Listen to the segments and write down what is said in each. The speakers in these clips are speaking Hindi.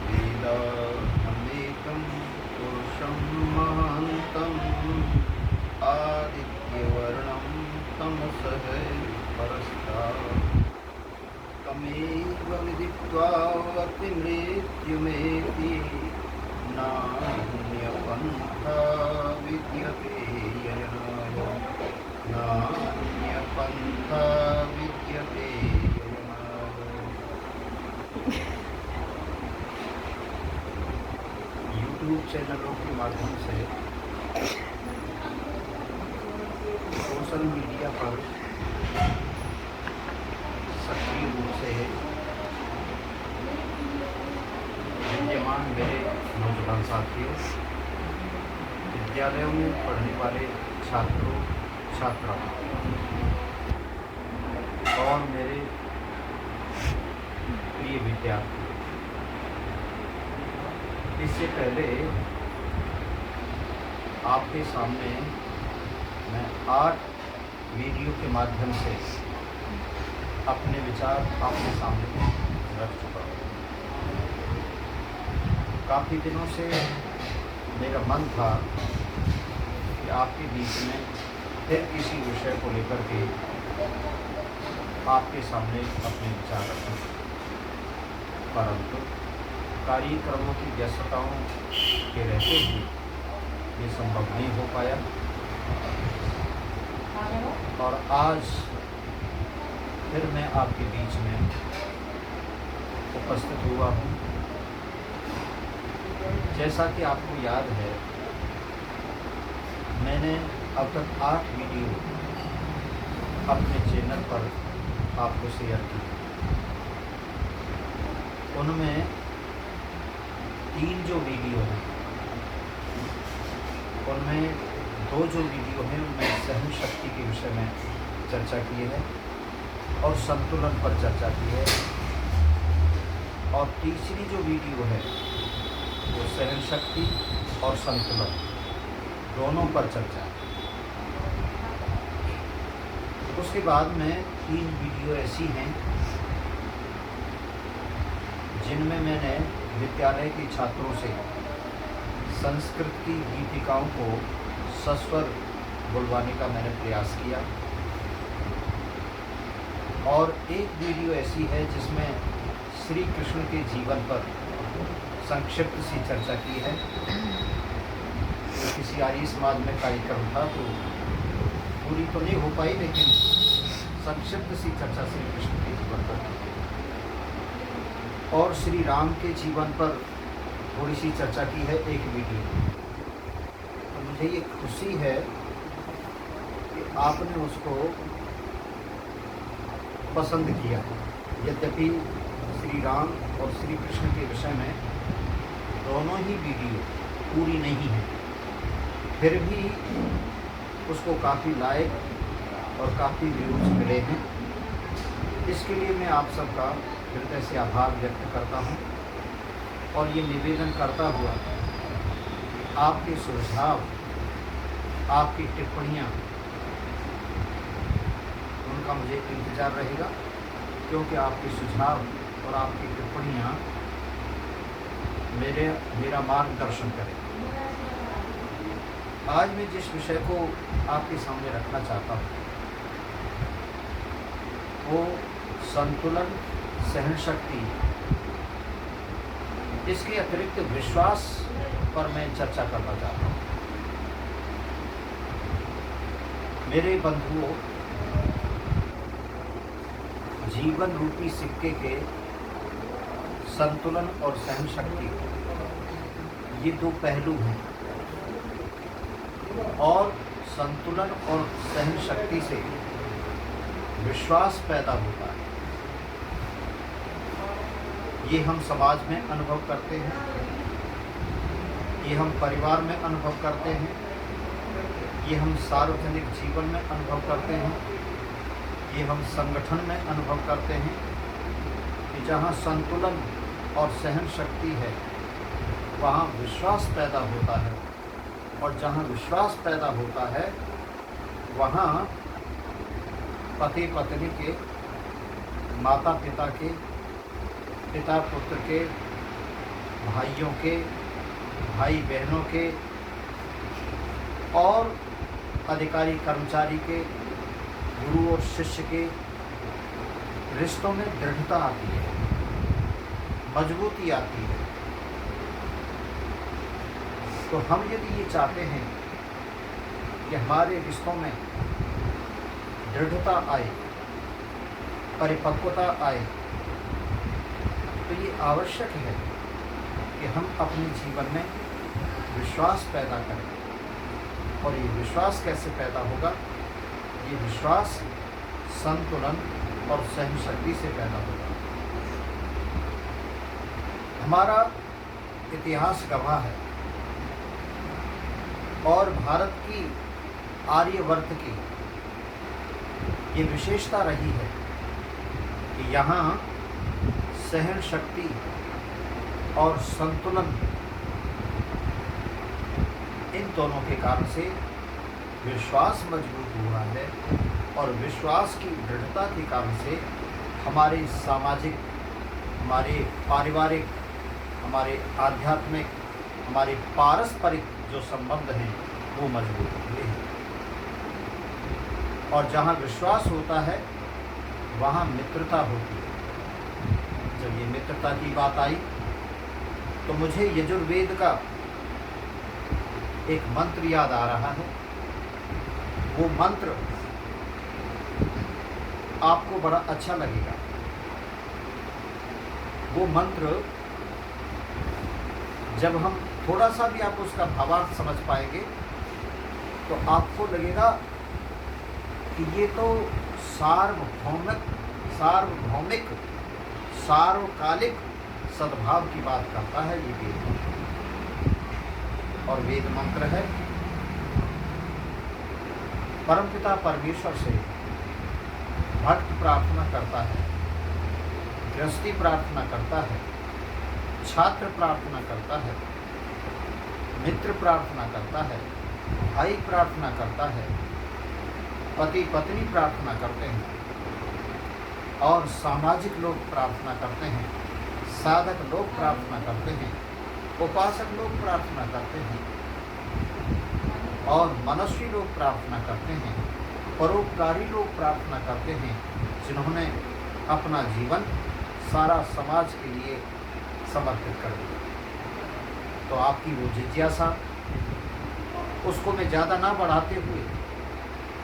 वेदाहमेकं पुरुषं महान्तम् आदित्यवर्णं तमसः परस्तात् तमेव विदित्वा अतिमृत्युमेति नान्यपन्था विद्यते ययनाय नान्यपन्था विद्यते यूट्यूब चैनलों के माध्यम से सोशल मीडिया पर सक्रिय रूप से विद्यमान मेरे नौजवान साथियों, विद्यालयों में पढ़ने वाले छात्रों छात्राओं और मेरे प्रिय विद्यार्थी, इससे पहले आपके सामने मैं 8 वीडियो के माध्यम से अपने विचार आपके सामने रख चुका हूँ। काफ़ी दिनों से मेरा मन था कि आपके बीच में फिर किसी विषय को लेकर के आपके सामने अपने विचार रखें, परंतु कार्यक्रमों की व्यस्तताओं के रहते हुए ये संभव नहीं हो पाया। और आज फिर मैं आपके बीच में उपस्थित हुआ हूँ। जैसा कि आपको याद है, मैंने अब तक 8 वीडियो अपने चैनल पर आपको शेयर की। उनमें 3 जो वीडियो हैं, उनमें 2 जो वीडियो हैं उनमें सहन शक्ति के विषय में चर्चा की है और संतुलन पर चर्चा की है, और तीसरी जो वीडियो है वो सहन शक्ति और संतुलन दोनों पर चर्चा है। उसके बाद में 3 वीडियो ऐसी हैं जिनमें मैंने विद्यालय के छात्रों से संस्कृत की गीतिकाओं को सस्वर बुलवाने का मैंने प्रयास किया, और एक वीडियो ऐसी है जिसमें श्री कृष्ण के जीवन पर संक्षिप्त सी चर्चा की है। तो किसी आर्य समाज में कार्यक्रम था तो पूरी तो नहीं हो पाई, लेकिन संक्षिप्त सी चर्चा श्री कृष्ण के जीवन पर की और श्री राम के जीवन पर थोड़ी सी चर्चा की है एक वीडियो। तो मुझे ये खुशी है कि आपने उसको पसंद किया। यद्यपि श्री राम और श्री कृष्ण के विषय में दोनों ही वीडियो पूरी नहीं है, फिर भी उसको काफ़ी लाइक और काफ़ी व्यूज़ मिले हैं। इसके लिए मैं आप सबका हृदय से आभार व्यक्त करता हूं और ये निवेदन करता हुआ आपके सुझाव, आपकी टिप्पणियां, उनका मुझे इंतज़ार रहेगा, क्योंकि आपके सुझाव और आपकी टिप्पणियां मेरा मार्गदर्शन करें। आज मैं जिस विषय को आपके सामने रखना चाहता हूँ वो संतुलन, सहन शक्ति, इसके अतिरिक्त विश्वास पर मैं चर्चा करना चाहता हूँ। मेरे बंधुओं, जीवन रूपी सिक्के के संतुलन और सहन शक्ति ये 2 पहलू हैं, और संतुलन और सहन शक्ति से विश्वास पैदा होता है। ये हम समाज में अनुभव करते हैं, ये हम परिवार में अनुभव करते हैं, ये हम सार्वजनिक जीवन में अनुभव करते हैं, ये हम संगठन में अनुभव करते हैं कि जहाँ संतुलन और सहन शक्ति है वहाँ विश्वास पैदा होता है, और जहाँ विश्वास पैदा होता है वहाँ पति पत्नी के, माता पिता के पिता पुत्र के, भाइयों के, भाई बहनों के और अधिकारी कर्मचारी के, गुरु और शिष्य के रिश्तों में दृढ़ता आती है, मजबूती आती है। तो हम यदि ये चाहते हैं कि हमारे रिश्तों में दृढ़ता आए, परिपक्वता आए, तो ये आवश्यक है कि हम अपने जीवन में विश्वास पैदा करें। और ये विश्वास कैसे पैदा होगा? ये विश्वास संतुलन और सहनशक्ति से पैदा होगा। हमारा इतिहास गवाह है और भारत की, आर्यवर्त की ये विशेषता रही है कि यहाँ सहन शक्ति और संतुलन, इन दोनों के कारण से विश्वास मजबूत हुआ है। और विश्वास की दृढ़ता के कारण से हमारे सामाजिक, हमारे पारिवारिक, हमारे आध्यात्मिक, हमारे पारस्परिक जो संबंध हैं वो मजबूत हुए हैं। और जहाँ विश्वास होता है वहाँ मित्रता होती है। जब ये मित्रता की बात आई तो मुझे यजुर्वेद का एक मंत्र याद आ रहा है। वो मंत्र आपको बड़ा अच्छा लगेगा। वो मंत्र जब हम थोड़ा सा भी आप उसका भावार्थ समझ पाएंगे तो आपको लगेगा कि ये तो सार्वभौमिक सार्वकालिक सद्भाव की बात करता है ये वेद मंत्र। और वेद मंत्र है परमपिता परमेश्वर से भक्त प्रार्थना करता है, गृहस्थी प्रार्थना करता है, छात्र प्रार्थना करता है, मित्र प्रार्थना करता है, भाई प्रार्थना करता है, पति पत्नी प्रार्थना करते हैं और सामाजिक लोग प्रार्थना करते हैं, साधक लोग प्रार्थना करते हैं, उपासक लोग प्रार्थना करते हैं और मनस्वी लोग प्रार्थना करते हैं, परोपकारी लोग प्रार्थना करते हैं, जिन्होंने अपना जीवन सारा समाज के लिए समर्पित कर दिया। तो आपकी वो जिज्ञासा, उसको मैं ज़्यादा ना बढ़ाते हुए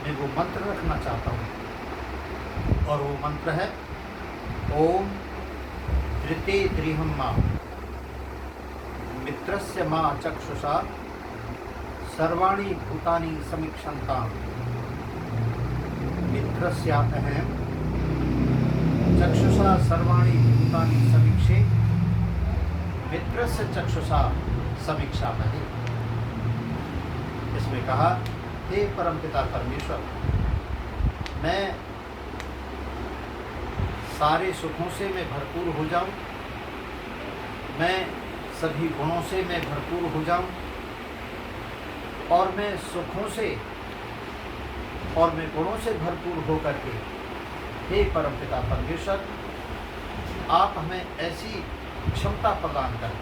मैं वो मंत्र रखना चाहता हूँ। और वो मंत्र है ओम धृते द्रिहम मां मित्रस्य मां चक्षुषा सर्वाणि भूतानि समीक्षन्ताम् मित्रस्य अहम चक्षुषा सर्वाणि भूतानि समीक्षे मित्रस्य चक्षुषा समीक्षा बने। इसमें कहा, हे परमपिता परमेश्वर, मैं सारे सुखों से मैं भरपूर हो जाऊं, मैं सभी गुणों से मैं भरपूर हो जाऊं और मैं सुखों से और मैं गुणों से भरपूर होकर के, हे परमपिता परमेश्वर, आप हमें ऐसी क्षमता प्रदान करें,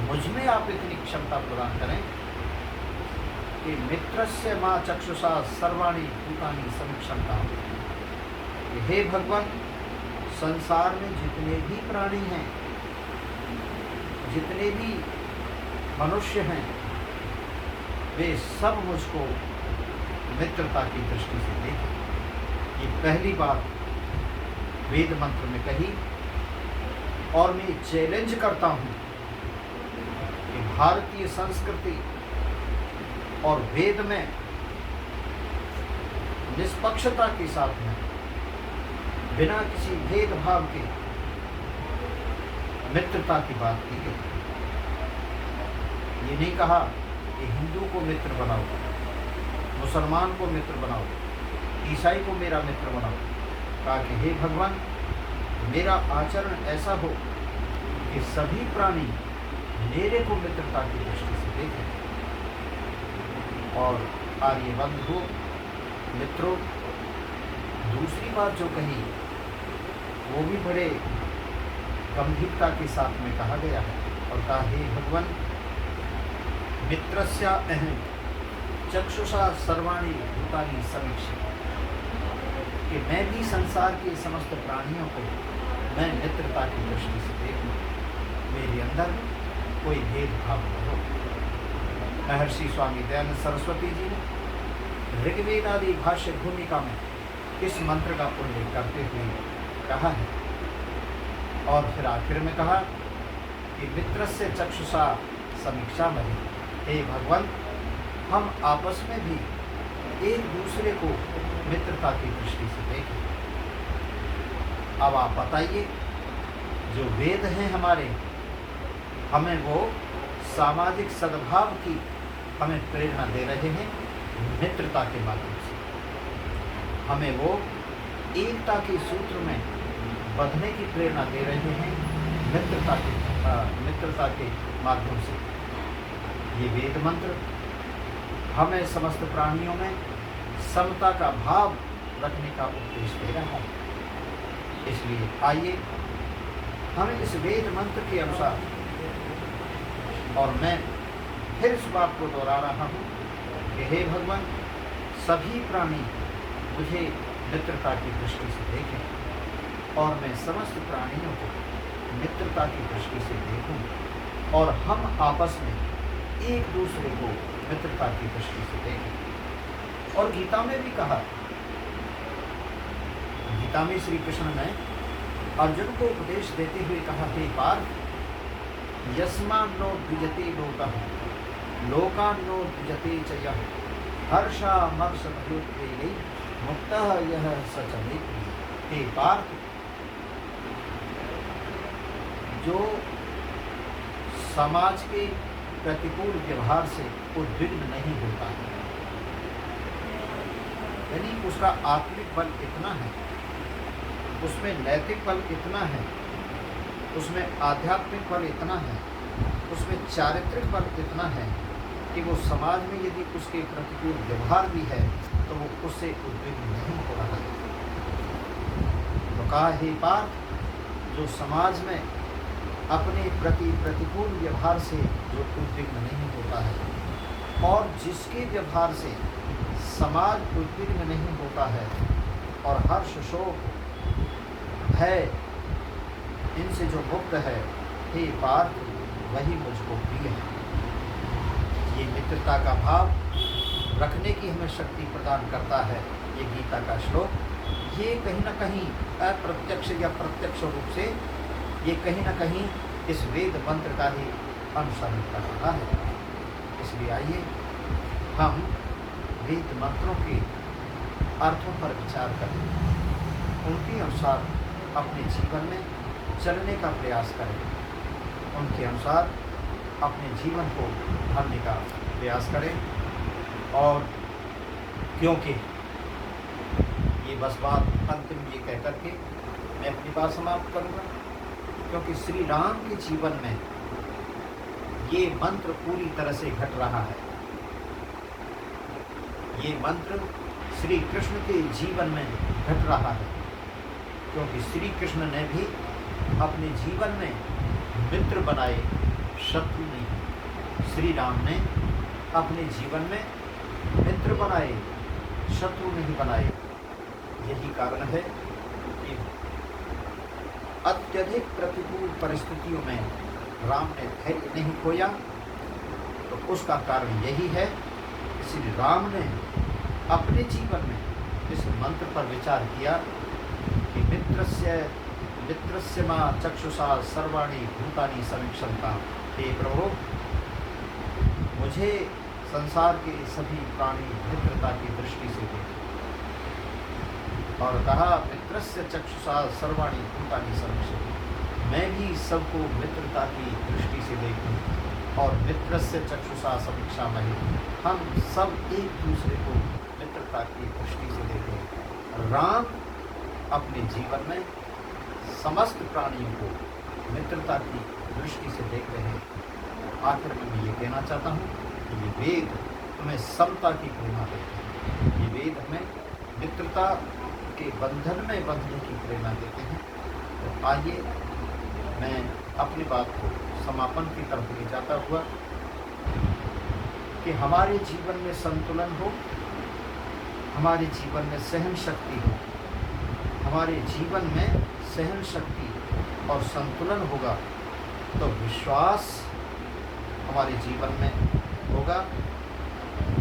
मुझ में आप इतनी क्षमता प्रदान करें कि मित्रस्य मां चक्षुषा सर्वाणि भूतानि समीक्षन्ताम्। हे भगवान, संसार में जितने भी प्राणी हैं, जितने भी मनुष्य हैं, वे सब मुझको मित्रता की दृष्टि से देखें। ये पहली बात वेद मंत्र में कही। और मैं चैलेंज करता हूँ कि भारतीय संस्कृति और वेद में निष्पक्षता के साथ में, बिना किसी भेदभाव के मित्रता की बात की गई। ये नहीं कहा कि हिंदू को मित्र बनाओ, मुसलमान को मित्र बनाओ, ईसाई को मेरा मित्र बनाओ। कहा कि हे भगवान, मेरा आचरण ऐसा हो कि सभी प्राणी मेरे को मित्रता की दृष्टि से देखें। और आर्य बंधु मित्रों, दूसरी बात जो कही वो भी बड़े गंभीरता के साथ में कहा गया है और कहा, हे भगवान, मित्रस्य अहं चक्षुषा सर्वाणि भूतानि समीक्ष्य, कि मैं भी संसार के समस्त प्राणियों को मैं मित्रता की दृष्टि से देखूं, मेरे अंदर कोई भेदभाव न हो। महर्षि स्वामी दयानंद सरस्वती जी ने ऋग्वेद आदि भाष्य भूमिका में इस मंत्र का उल्लेख करते हुए कहा है और फिर आखिर में कहा कि मित्रस्य चक्षुषा समीक्षा में, हे भगवान, हम आपस में भी एक दूसरे को मित्रता की दृष्टि से देखें। अब आप बताइए, जो वेद हैं हमारे, हमें वो सामाजिक सद्भाव की हमें प्रेरणा दे रहे हैं मित्रता के माध्यम से। हमें वो एकता के सूत्र में बंधने की प्रेरणा दे रहे हैं मित्रता के माध्यम से। ये वेद मंत्र हमें समस्त प्राणियों में समता का भाव रखने का उपदेश दे रहा है। इसलिए आइए हम इस वेद मंत्र के अनुसार, और मैं फिर इस बात को दोहरा रहा हूँ कि हे भगवान, सभी प्राणी मुझे मित्रता की दृष्टि से देखें और मैं समस्त प्राणियों को मित्रता की दृष्टि से देखूं और हम आपस में एक दूसरे को मित्रता की दृष्टि से देखें। और गीता में भी कहा, गीता में श्री कृष्ण ने अर्जुन को उपदेश देते हुए कहा, हे पार्थ, यस्मान्नो द्विजते लोकः लोकान्नो द्विजते च यः हर्षामर्षभयोद्वेगैः मुक्तः यः स च मे प्रियः। हे पार्थ, जो समाज के प्रतिकूल व्यवहार से उद्विग्न नहीं होता है, यानी उसका आत्मिक बल इतना है, उसमें नैतिक बल इतना है, उसमें आध्यात्मिक बल इतना है, उसमें चारित्रिक बल इतना है कि वो समाज में यदि उसके प्रतिकूल व्यवहार भी है तो वो उससे उद्विग्न नहीं हो रहा है। तो कहा, हे पार्थ, जो समाज में अपने प्रति प्रतिकूल व्यवहार से जो उद्विग्न नहीं होता है और जिसके व्यवहार से समाज उद्विग्न नहीं होता है और हर्ष शोक भय इनसे जो मुक्त है, हे पार्थ, वही मुझको प्रिय है। ये मित्रता का भाव रखने की हमें शक्ति प्रदान करता है ये गीता का श्लोक। ये कहीं न कहीं अप्रत्यक्ष या प्रत्यक्ष रूप से ये कहीं न कहीं इस वेद मंत्र का ही अनुसरण कर रहा है। इसलिए आइए हम वेद मंत्रों के अर्थों पर विचार करें, उनके अनुसार अपने जीवन में चलने का प्रयास करें, उनके अनुसार अपने जीवन को ढालने का प्रयास करें। और क्योंकि ये बस बात अंतिम ये कह करके मैं अपनी बात समाप्त करूँगा, क्योंकि श्री राम के जीवन में ये मंत्र पूरी तरह से घट रहा है। ये मंत्र श्री कृष्ण के जीवन में घट रहा है, क्योंकि श्री कृष्ण ने भी अपने जीवन में मित्र बनाए, शत्रु नहीं। श्री राम ने अपने जीवन में मित्र बनाए, शत्रु नहीं बनाए। यही कारण है कि अत्यधिक प्रतिकूल परिस्थितियों में राम ने धैर्य नहीं खोया। तो उसका कारण यही है, श्री राम ने अपने जीवन में इस मंत्र पर विचार किया कि मित्रस्य मा चक्षुषा सर्वाणि भूतानि समीक्षन्ता। हे प्रभु, मुझे संसार के सभी प्राणी मित्रता की दृष्टि से देखें। और कहा, मित्रस्य चक्षुषा सर्वाणि भूतानि समीक्षन्ता, मैं भी सबको मित्रता की दृष्टि से देखूं और मित्रस्य चक्षुषा समीक्षा में हम सब एक दूसरे को मित्रता की दृष्टि से देखें। राम अपने जीवन में समस्त प्राणियों को मित्रता की दृष्टि से देख रहे हैं। आखिर में मैं ये कहना चाहता हूँ कि ये वेद हमें समता की प्रेरणा देते हैं। ये वेद हमें मित्रता के बंधन में बंधने की प्रेरणा देते हैं। आइए मैं अपनी बात को समापन की तरफ ले जाता हुआ कि हमारे जीवन में संतुलन हो, हमारे जीवन में सहन शक्ति हो, हमारे जीवन में सहन शक्ति और संतुलन होगा तो विश्वास हमारे जीवन में होगा।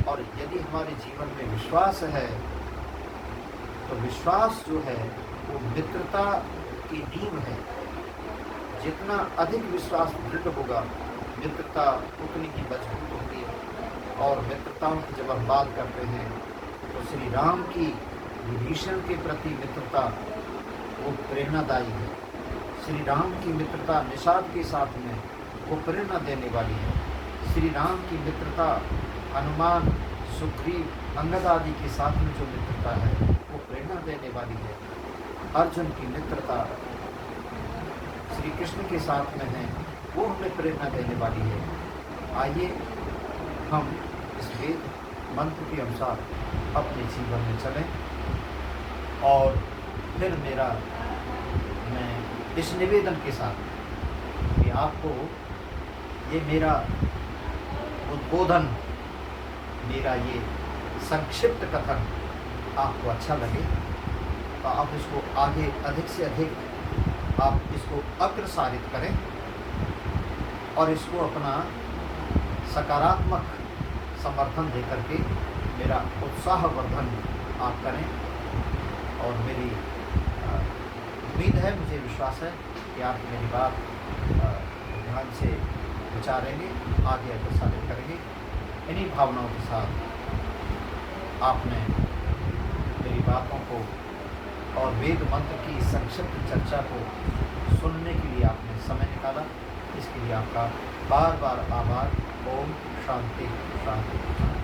और यदि हमारे जीवन में विश्वास है तो विश्वास जो है वो मित्रता की नींव है। जितना अधिक विश्वास दृढ़ होगा मित्रता उतनी ही मजबूत होगी। और मित्रताओं की जब हम बात करते हैं तो श्री राम की विभीषण के प्रति मित्रता वो प्रेरणादायी है। श्री राम की मित्रता निषाद के साथ में वो प्रेरणा देने वाली है। श्री राम की मित्रता हनुमान, सुग्रीव, अंगद आदि के साथ में जो मित्रता है वो प्रेरणा देने वाली है। अर्जुन की मित्रता श्री कृष्ण के साथ में है, वो हमें प्रेरणा देने वाली है। आइए हम इस वेद मंत्र के अनुसार अपने जीवन में चलें। और फिर मैं इस निवेदन के साथ कि आपको ये मेरा उद्बोधन, मेरा ये संक्षिप्त कथन आपको अच्छा लगे तो आप इसको आगे अधिक से अधिक आप इसको अग्रसारित करें और इसको अपना सकारात्मक समर्थन दे करके मेरा उत्साहवर्धन आप करें। और मेरी उम्मीद है, मुझे विश्वास है कि आप मेरी बात ध्यान से विचारेंगे, आगे अग्रसारित करेंगे। इन्हीं भावनाओं के साथ आपने मेरी बातों को और वेद मंत्र की संक्षिप्त चर्चा को सुनने के लिए आपने समय निकाला, इसके लिए आपका बार बार आभार। ओम शांति शांति।